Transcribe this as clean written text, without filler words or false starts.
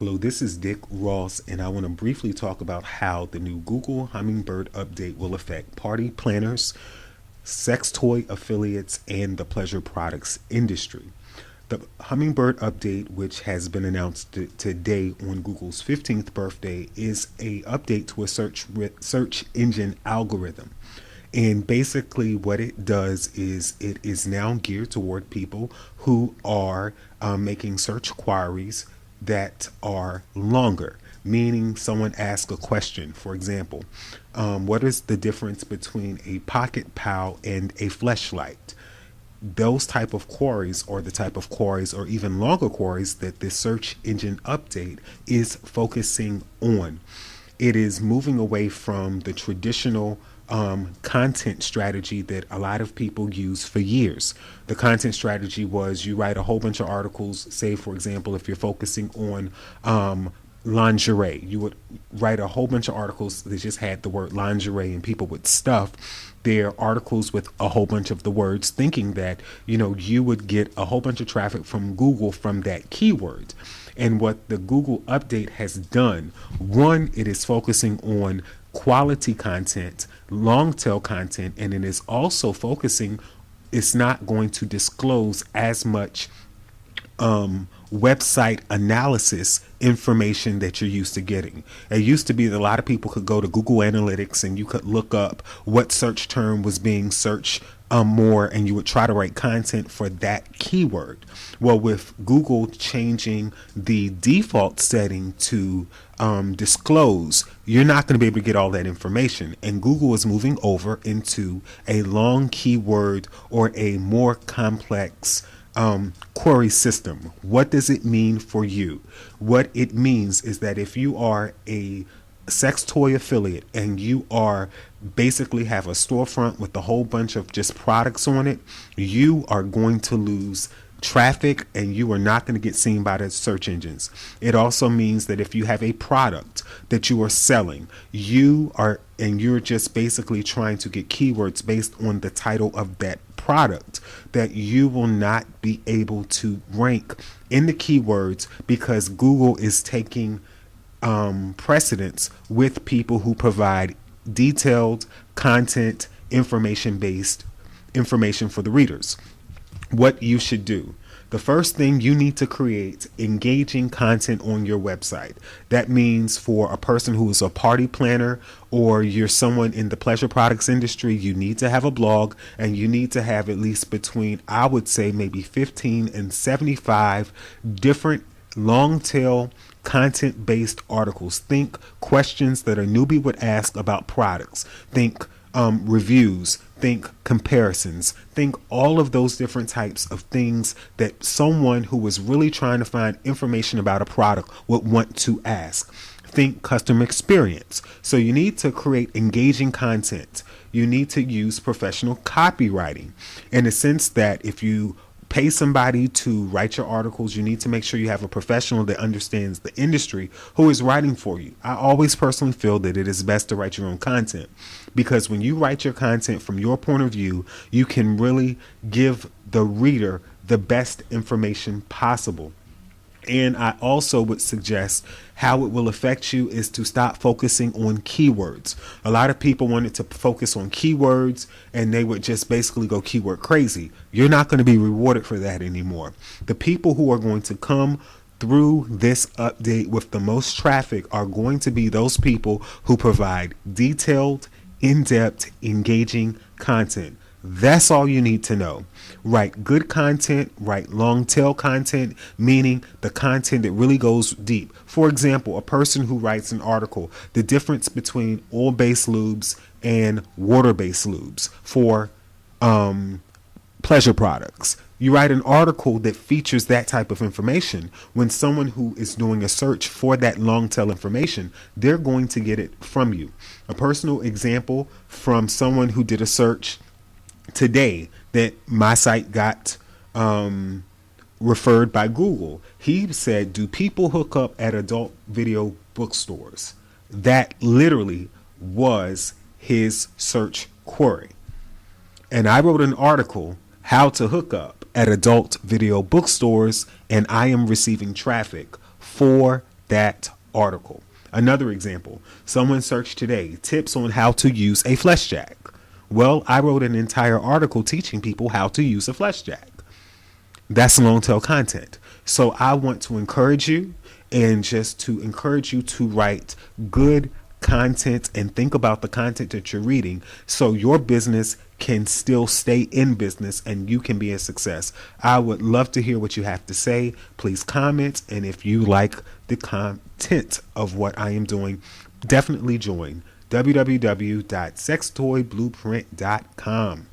Hello, this is Dick Ross, and I want to briefly talk about how the new Google Hummingbird update will affect party planners, sex toy affiliates, and the pleasure products industry. The Hummingbird update, which has been announced today on Google's 15th birthday, is a update to a search engine algorithm. And basically, what it does is it is now geared toward people who are making search queries that are longer, meaning someone asks a question. For example, what is the difference between a pocket pal and a fleshlight? Those type of queries are the type of queries or even longer queries that this search engine update is focusing on. It is moving away from the traditional content strategy that a lot of people use for years. The content strategy was you write a whole bunch of articles, say, for example, if you're focusing on lingerie, you would write a whole bunch of articles that just had the word lingerie, and people would stuff their articles with a whole bunch of the words, thinking that you would get a whole bunch of traffic from Google from that keyword. And what the Google update has done, one, it is focusing on quality content, long tail content, and it is also focusing, it's not going to disclose as much website analysis information that you're used to getting. It used to be that a lot of people could go to Google Analytics and you could look up what search term was being searched more, and you would try to write content for that keyword. Well, with Google changing the default setting to disclose, you're not going to be able to get all that information. And Google is moving over into a long keyword or a more complex query system. What does it mean for you? What it means is that if you are a sex toy affiliate and you are basically have a storefront with a whole bunch of just products on it, you are going to lose traffic and you are not going to get seen by the search engines. It also means that if you have a product that you are selling, you're just basically trying to get keywords based on the title of that product, that you will not be able to rank in the keywords because Google is taking precedence with people who provide detailed content, information-based information for the readers. What you should do. The first thing, you need to create engaging content on your website. That means for a person who is a party planner or you're someone in the pleasure products industry, you need to have a blog and you need to have at least between, I would say, maybe 15 and 75 different long tail content based articles. Think questions that a newbie would ask about products. Think reviews, think comparisons, think all of those different types of things that someone who is really trying to find information about a product would want to ask. Think customer experience. So you need to create engaging content. You need to use professional copywriting in the sense that if you pay somebody to write your articles, you need to make sure you have a professional that understands the industry who is writing for you. I always personally feel that it is best to write your own content because when you write your content from your point of view, you can really give the reader the best information possible. And I also would suggest how it will affect you is to stop focusing on keywords. A lot of people wanted to focus on keywords and they would just basically go keyword crazy. You're not going to be rewarded for that anymore. The people who are going to come through this update with the most traffic are going to be those people who provide detailed, in-depth, engaging content. That's all you need to know. Write good content, write long tail content, meaning the content that really goes deep. For example, a person who writes an article, the difference between oil-based lubes and water-based lubes for pleasure products. You write an article that features that type of information. When someone who is doing a search for that long tail information, they're going to get it from you. A personal example from someone who did a search today that my site got referred by Google. He said, do people hook up at adult video bookstores? That literally was his search query. And I wrote an article, how to hook up at adult video bookstores, and I am receiving traffic for that article. Another example, someone searched today, tips on how to use a flesh jack. Well, I wrote an entire article teaching people how to use a flesh jack. That's long tail content. So I want to encourage you, and just to encourage you to write good content and think about the content that you're reading so your business can still stay in business and you can be a success. I would love to hear what you have to say. Please comment. And if you like the content of what I am doing, definitely join www.sextoyblueprint.com.